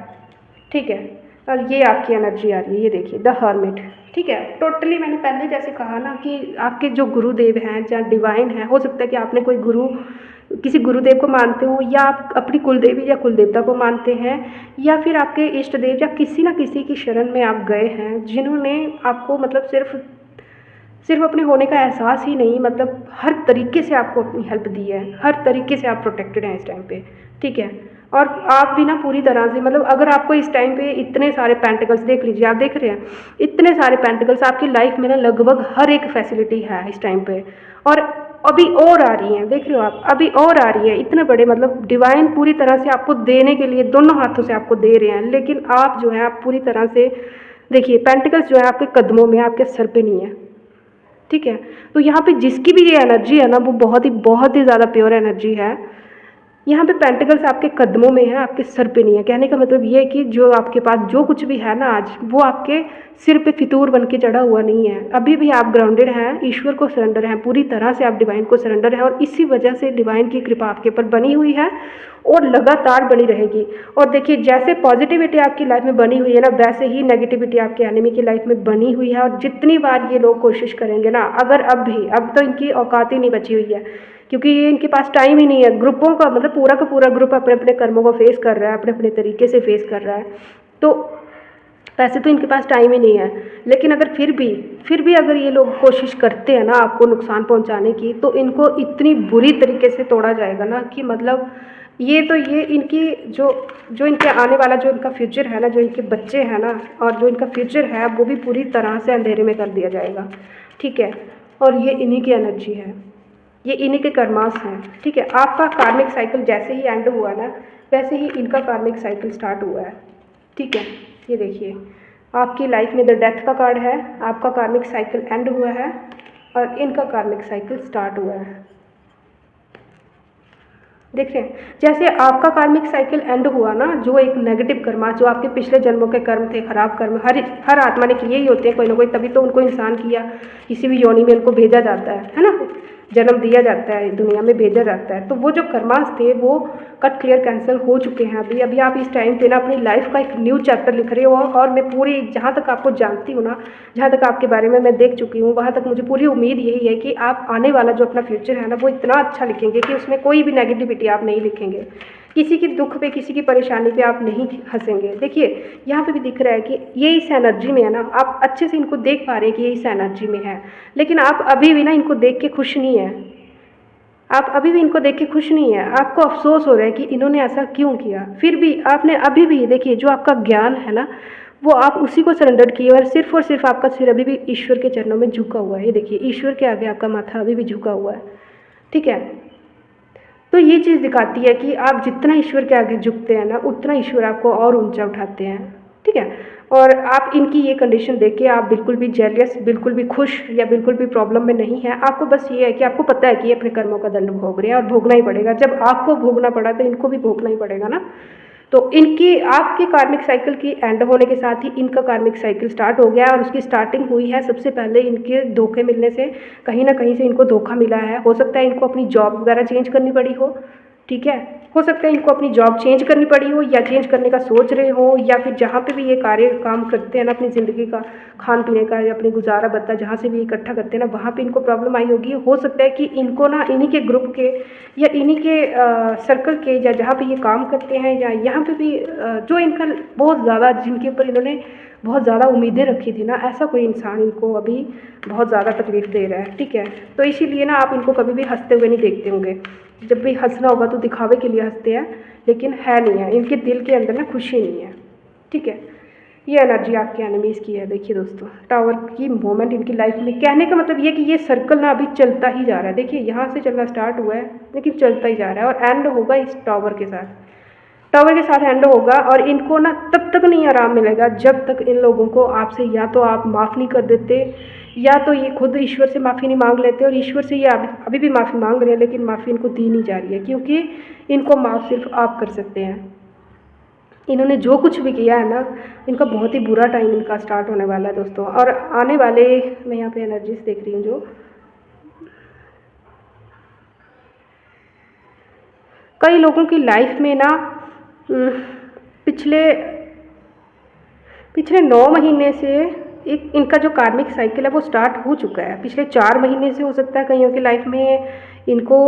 ठीक है। और ये आपकी एनर्जी आ रही है, ये देखिए द हर्मिट, ठीक है। टोटली मैंने पहले जैसे कहा ना कि आपके जो गुरुदेव हैं या डिवाइन हैं, हो सकता है कि आपने कोई किसी गुरुदेव को मानते हो, या आप अपनी कुलदेवी या कुलदेवता को मानते हैं, या फिर आपके इष्ट देव या किसी ना किसी की शरण में आप गए हैं, जिन्होंने आपको मतलब सिर्फ अपने होने का एहसास ही नहीं, मतलब हर तरीके से आपको अपनी हेल्प दी है, हर तरीके से आप प्रोटेक्टेड हैं इस टाइम पे, ठीक है। और आप भी ना पूरी तरह से मतलब अगर आपको इस टाइम पे इतने सारे पेंटिकल्स देख लीजिए, आप देख रहे हैं इतने सारे पेंटिकल्स आपकी लाइफ में ना लगभग हर एक फैसिलिटी है इस टाइम पे, और अभी और आ रही हैं, देख रहे हो आप, अभी और आ रही है इतने बड़े, मतलब डिवाइन पूरी तरह से आपको देने के लिए दोनों हाथों से आपको दे रहे हैं, लेकिन आप जो है आप पूरी तरह से देखिए पेंटिकल्स जो है आपके कदमों में, आपके सर पे नहीं है, ठीक है। तो यहाँ पे जिसकी भी ये एनर्जी है ना वो बहुत ही ज़्यादा प्योर एनर्जी है। यहाँ पे पेंटिकल्स आपके कदमों में है, आपके सर पे नहीं है। कहने का मतलब ये है कि जो आपके पास जो कुछ भी है ना आज, वो आपके सिर पे फितूर बन के चढ़ा हुआ नहीं है। अभी भी आप ग्राउंडेड हैं, ईश्वर को सरेंडर हैं, पूरी तरह से आप डिवाइन को सरेंडर हैं, और इसी वजह से डिवाइन की कृपा आपके ऊपर बनी हुई है और लगातार बनी रहेगी। और देखिए जैसे पॉजिटिविटी आपकी लाइफ में बनी हुई है ना, वैसे ही नेगेटिविटी आपके एनिमी की लाइफ में बनी हुई है। और जितनी बार ये लोग कोशिश करेंगे ना, अगर अब तो इनकी औकात ही नहीं बची हुई है, क्योंकि ये इनके पास टाइम ही नहीं है। ग्रुपों का मतलब पूरा का पूरा ग्रुप अपने अपने कर्मों को फेस कर रहा है, अपने अपने तरीके से फेस कर रहा है, तो वैसे तो इनके पास टाइम ही नहीं है। लेकिन अगर फिर भी अगर ये लोग कोशिश करते हैं ना आपको नुकसान पहुंचाने की, तो इनको इतनी बुरी तरीके से तोड़ा जाएगा ना कि मतलब ये इनकी जो जो इनके आने वाला जो इनका फ्यूचर है ना, जो इनके बच्चे हैं ना, और जो इनका फ्यूचर है वो भी पूरी तरह से अंधेरे में कर दिया जाएगा, ठीक है। और ये इन्हीं की एनर्जी है, ये इन्हीं के कर्मास हैं, ठीक है। आपका कार्मिक साइकिल जैसे ही एंड हुआ ना, वैसे ही इनका कार्मिक साइकिल स्टार्ट हुआ है, ठीक है। ये देखिए आपकी लाइफ में द डेथ का कार्ड है, आपका कार्मिक साइकिल एंड हुआ है और इनका कार्मिक साइकिल स्टार्ट हुआ है, देख रहे हैं। जैसे आपका कार्मिक साइकिल एंड हुआ ना, जो एक नेगेटिव कर्मा, जो आपके पिछले जन्मों के कर्म थे, खराब कर्म, हर आत्मा ने किए ही होते हैं कोई ना कोई, तभी तो उनको इंसान किया, किसी भी योनि में उनको भेजा जाता है ना, जन्म दिया जाता है, दुनिया में भेजा जाता है। तो वो जो कर्मास थे वो कट क्लियर कैंसिल हो चुके हैं। अभी आप इस टाइम पे ना अपनी लाइफ का एक न्यू चैप्टर लिख रहे हो, और मैं पूरी जहाँ तक आपको जानती हूँ ना, जहाँ तक आपके बारे में मैं देख चुकी हूँ, वहाँ तक मुझे पूरी उम्मीद यही है कि आप आने वाला जो अपना फ्यूचर है ना, वो इतना अच्छा लिखेंगे कि उसमें कोई भी नेगेटिविटी आप नहीं लिखेंगे, किसी की दुख पे, किसी की परेशानी पे आप नहीं हंसेंगे। देखिए यहाँ पे भी दिख रहा है कि ये इस एनर्जी में है ना, आप अच्छे से इनको देख पा रहे हैं कि ये इस एनर्जी में है, लेकिन आप अभी भी ना इनको देख के खुश नहीं है, आप अभी भी इनको देख के खुश नहीं है। आपको अफसोस हो रहा है कि इन्होंने ऐसा क्यों किया। फिर भी आपने अभी भी देखिए जो आपका ज्ञान है ना, वो आप उसी को सरेंडर किए, और सिर्फ आपका सिर अभी भी ईश्वर के चरणों में झुका हुआ है। ये देखिए ईश्वर के आगे आपका माथा अभी भी झुका हुआ है, ठीक है। तो ये चीज़ दिखाती है कि आप जितना ईश्वर के आगे झुकते हैं ना, उतना ईश्वर आपको और ऊंचा उठाते हैं, ठीक है। और आप इनकी ये कंडीशन देख के आप बिल्कुल भी जेलियस, बिल्कुल भी खुश या बिल्कुल भी प्रॉब्लम में नहीं है। आपको बस ये है कि आपको पता है कि ये अपने कर्मों का दंड भोग रहे हैं और भोगना ही पड़ेगा। जब आपको भोगना पड़ा तो इनको भी भोगना ही पड़ेगा ना। तो इनकी आपके कार्मिक साइकिल की एंड होने के साथ ही इनका कार्मिक साइकिल स्टार्ट हो गया, और उसकी स्टार्टिंग हुई है सबसे पहले इनके धोखे मिलने से। कहीं ना कहीं से इनको धोखा मिला है, हो सकता है इनको अपनी जॉब वगैरह चेंज करनी पड़ी हो, ठीक है। हो सकता है इनको अपनी जॉब चेंज करनी पड़ी हो, या चेंज करने का सोच रहे हो, या फिर जहाँ पे भी ये काम करते हैं ना, अपनी ज़िंदगी का खान पीने का या अपनी गुजारा भत्ता जहाँ से भी इकट्ठा करते हैं ना, वहाँ पे इनको प्रॉब्लम आई होगी। हो सकता है कि इनको ना इन्हीं के ग्रुप के या इन्हीं के सर्कल के, या जहाँ पे ये काम करते हैं, या यहाँ पे भी जो इनका बहुत ज़्यादा, जिनके ऊपर इन्होंने बहुत ज़्यादा उम्मीदें रखी थी ना, ऐसा कोई इंसान इनको अभी बहुत ज़्यादा तकलीफ दे रहा है, ठीक है। तो इसीलिए ना आप इनको कभी भी हंसते हुए नहीं देखते होंगे। जब भी हंसना होगा तो दिखावे के लिए हंसते हैं, लेकिन है नहीं है, इनके दिल के अंदर ना खुशी नहीं है, ठीक है। ये एनर्जी आपके एनिमीज़ की है। देखिए दोस्तों, टावर की मोमेंट इनकी लाइफ में, कहने का मतलब ये कि ये सर्कल ना अभी चलता ही जा रहा है। देखिए यहाँ से चलना स्टार्ट हुआ है, लेकिन चलता ही जा रहा है, और एंड होगा इस टावर के साथ। टावर के साथ एंड होगा, और इनको ना तब तक नहीं आराम मिलेगा जब तक इन लोगों को आपसे या तो आप माफ़ नहीं कर देते, या तो ये खुद ईश्वर से माफ़ी नहीं मांग लेते। और ईश्वर से ये अभी भी माफ़ी मांग रहे हैं, लेकिन माफ़ी इनको दी नहीं जा रही है, क्योंकि इनको माफ़ सिर्फ आप कर सकते हैं। इन्होंने जो कुछ भी किया है ना, इनका बहुत ही बुरा टाइम इनका स्टार्ट होने वाला है दोस्तों। और आने वाले, मैं यहाँ पे एनर्जीज देख रही हूँ, जो कई लोगों की लाइफ में ना पिछले 9 महीने से एक इनका जो कार्मिक साइकिल है वो स्टार्ट हो चुका है। पिछले 4 महीने से हो सकता है कईयों की लाइफ में इनको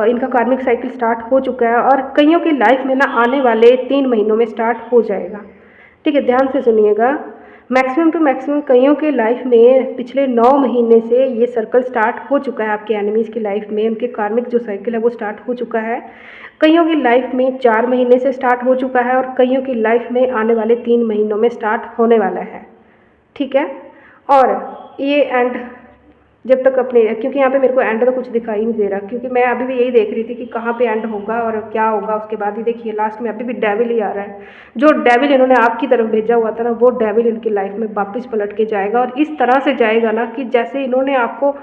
इनका कार्मिक साइकिल स्टार्ट हो चुका है, और कईयों की लाइफ में ना आने वाले 3 महीनों में स्टार्ट हो जाएगा, ठीक है। ध्यान से सुनिएगा, मैक्सिमम टू मैक्सिमम कईयों के लाइफ में पिछले 9 महीने से ये सर्कल स्टार्ट हो चुका है। आपके एनिमीज़ की लाइफ में उनके कार्मिक जो साइकिल है वो स्टार्ट हो चुका है। कईयों की लाइफ में 4 महीने से स्टार्ट हो चुका है और कईयों की लाइफ में आने वाले 3 महीनों में स्टार्ट होने वाला है, ठीक है। और ये एंड जब तक अपने, क्योंकि यहाँ पे मेरे को एंड तो कुछ दिखाई नहीं दे रहा, क्योंकि मैं अभी भी यही देख रही थी कि कहाँ पे एंड होगा और क्या होगा उसके बाद ही। देखिए लास्ट में अभी भी डेविल ही आ रहा है। जो डेविल इन्होंने आपकी तरफ भेजा हुआ था ना, वो डेविल इनकी लाइफ में वापस पलट के जाएगा और इस तरह से जाएगा ना कि जैसे इन्होंने आपको,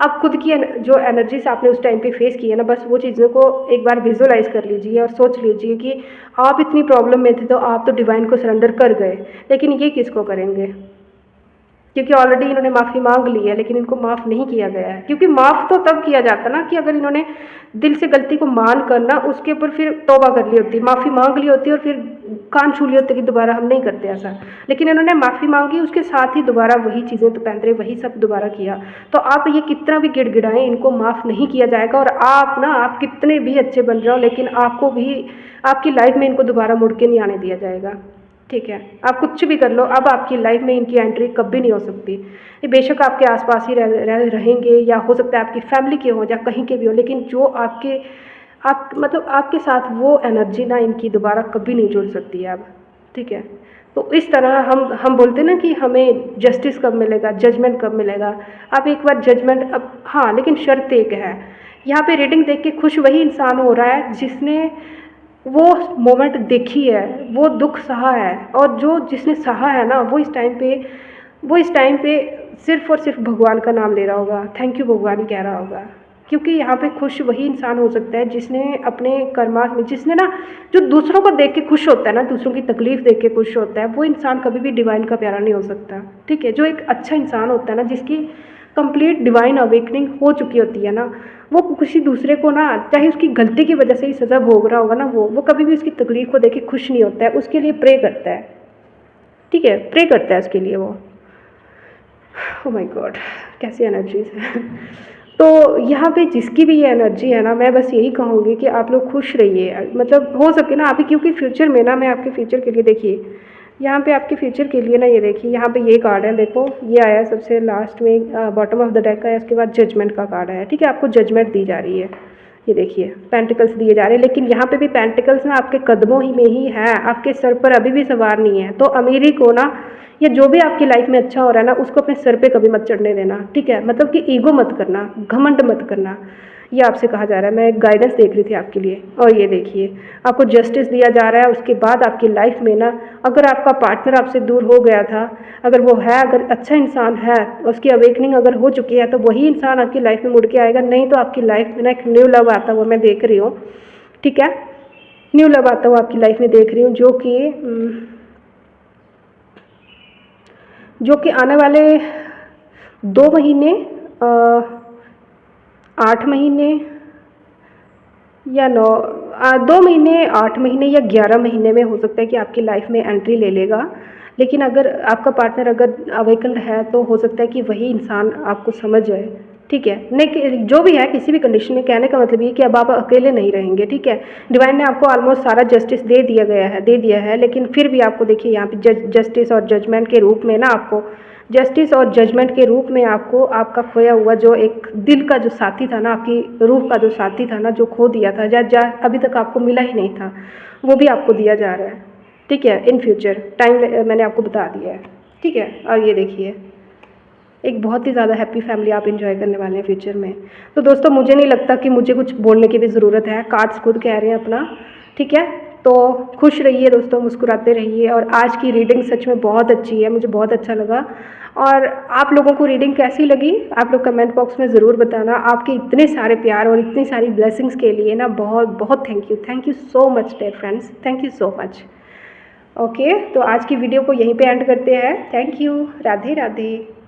आप खुद की जो एनर्जीज आपने उस टाइम पे फेस की है ना, बस वो चीज़ों को एक बार विजुअलाइज कर लीजिए और सोच लीजिए कि आप इतनी प्रॉब्लम में थे तो आप तो डिवाइन को सरेंडर कर गए, लेकिन ये किसको करेंगे? क्योंकि ऑलरेडी इन्होंने माफ़ी मांग ली है, लेकिन इनको माफ़ नहीं किया गया है। क्योंकि माफ़ तो तब किया जाता ना कि अगर इन्होंने दिल से गलती को मान कर ना उसके ऊपर फिर तौबा कर ली होती, माफ़ी मांग ली होती और फिर कान छू लिए होते कि दोबारा हम नहीं करते ऐसा। लेकिन इन्होंने माफ़ी मांगी, उसके साथ ही दोबारा वही चीज़ें तो पैंतरे वही सब दोबारा किया। तो आप ये कितना भी गिड़गिड़ाएं, इनको माफ़ नहीं किया जाएगा। और आप ना, आप कितने भी अच्छे बन जाओ, लेकिन आपको भी आपकी लाइफ में इनको दोबारा मुड़ के नहीं आने दिया जाएगा, ठीक है। आप कुछ भी कर लो, अब आपकी लाइफ में इनकी एंट्री कभी नहीं हो सकती। ये बेशक आपके आसपास ही रहेंगे, या हो सकता है आपकी फैमिली के हों या कहीं के भी हो, लेकिन जो आप मतलब आपके साथ वो एनर्जी ना इनकी दोबारा कभी नहीं जुड़ सकती है अब, ठीक है। तो इस तरह हम बोलते हैं ना कि हमें जस्टिस कब मिलेगा, जजमेंट कब मिलेगा। अब एक बार जजमेंट, अब हाँ, लेकिन शर्त एक है, यहाँ पे रीडिंग देख के खुश वही इंसान हो रहा है जिसने वो मोमेंट देखी है, वो दुख सहा है। और जो जिसने सहा है ना, वो इस टाइम पे सिर्फ़ और सिर्फ भगवान का नाम ले रहा होगा, थैंक यू भगवान कह रहा होगा। क्योंकि यहाँ पे खुश वही इंसान हो सकता है जिसने अपने कर्मास में, जिसने ना, जो दूसरों को देख के खुश होता है ना, दूसरों की तकलीफ़ देख के खुश होता है, वो इंसान कभी भी डिवाइन का प्यारा नहीं हो सकता, ठीक है। जो एक अच्छा इंसान होता है ना, जिसकी कंप्लीट डिवाइन अवेकनिंग हो चुकी होती है ना, वो किसी दूसरे को ना, चाहे उसकी गलती की वजह से ही सज़ा भोग रहा होगा ना, वो कभी भी उसकी तकलीफ़ को देख के खुश नहीं होता है, उसके लिए प्रे करता है, ठीक है, प्रे करता है उसके लिए वो। ओह माय गॉड, कैसी एनर्जीज है। तो यहाँ पे जिसकी भी ये एनर्जी है ना, मैं बस यही कहूँगी कि आप लोग खुश रहिए, मतलब हो सके ना अभी, क्योंकि फ्यूचर में ना, मैं आपके फ्यूचर के लिए, देखिए यहाँ पे आपके फ्यूचर के लिए ना, ये देखिए यहाँ पे ये कार्ड है, देखो ये आया सबसे लास्ट में, बॉटम ऑफ द डेक है, इसके बाद जजमेंट का कार्ड है, ठीक है। आपको जजमेंट दी जा रही है, ये देखिए पेंटिकल्स दिए जा रहे हैं, लेकिन यहाँ पे भी पेंटिकल्स ना आपके कदमों ही में ही है, आपके सर पर अभी भी सवार नहीं है। तो अमीरी को ना, या जो भी आपकी लाइफ में अच्छा हो रहा है ना, उसको अपने सर पे कभी मत चढ़ने देना, ठीक है। मतलब कि ईगो मत करना, घमंड मत करना, ये आपसे कहा जा रहा है। मैं एक गाइडेंस देख रही थी आपके लिए। और ये देखिए आपको जस्टिस दिया जा रहा है। उसके बाद आपकी लाइफ में ना, अगर आपका पार्टनर आपसे दूर हो गया था, अगर वो है, अगर अच्छा इंसान है, उसकी अवेकनिंग अगर हो चुकी है, तो वही इंसान आपकी लाइफ में मुड़ के आएगा। नहीं तो आपकी लाइफ में ना एक न्यू लव आता हुआ मैं देख रही हूँ, ठीक है। न्यू लव आता हुआ आपकी लाइफ में देख रही हूँ, जो कि आने वाले 2 महीने, 8 महीने या 2 महीने, 8 महीने या 11 महीने में हो सकता है कि आपकी लाइफ में एंट्री ले लेगा। लेकिन अगर आपका पार्टनर अगर अवेकन्ड है, तो हो सकता है कि वही इंसान आपको समझ जाए, ठीक है। नहीं, जो भी है, किसी भी कंडीशन में, कहने का मतलब ये कि अब आप अकेले नहीं रहेंगे, ठीक है। डिवाइन ने आपको ऑलमोस्ट सारा जस्टिस दे दिया है, लेकिन फिर भी आपको देखिए यहाँ पे जस्टिस और जजमेंट के रूप में ना, आपको जस्टिस और जजमेंट के रूप में आपको आपका खोया हुआ जो एक दिल का जो साथी था ना, आपकी रूह का जो साथी था ना, जो खो दिया था, अभी तक आपको मिला ही नहीं था, वो भी आपको दिया जा रहा है, ठीक है। इन फ्यूचर टाइम मैंने आपको बता दिया है, ठीक है। और ये देखिए एक बहुत ही ज़्यादा हैप्पी फैमिली आप एंजॉय करने वाले हैं फ्यूचर में। तो दोस्तों, मुझे नहीं लगता कि मुझे कुछ बोलने की भी ज़रूरत है, कार्ड्स खुद कह रहे हैं अपना, ठीक है। तो खुश रहिए दोस्तों, मुस्कुराते रहिए। और आज की रीडिंग सच में बहुत अच्छी है, मुझे बहुत अच्छा लगा। और आप लोगों को रीडिंग कैसी लगी, आप लोग कमेंट बॉक्स में ज़रूर बताना। आपके इतने सारे प्यार और इतनी सारी ब्लेसिंग्स के लिए ना बहुत बहुत thank you so much dear friends, thank you so much. Okay, तो आज की वीडियो को यहीं पे एंड करते हैं। Thank you, Radhe Radhe.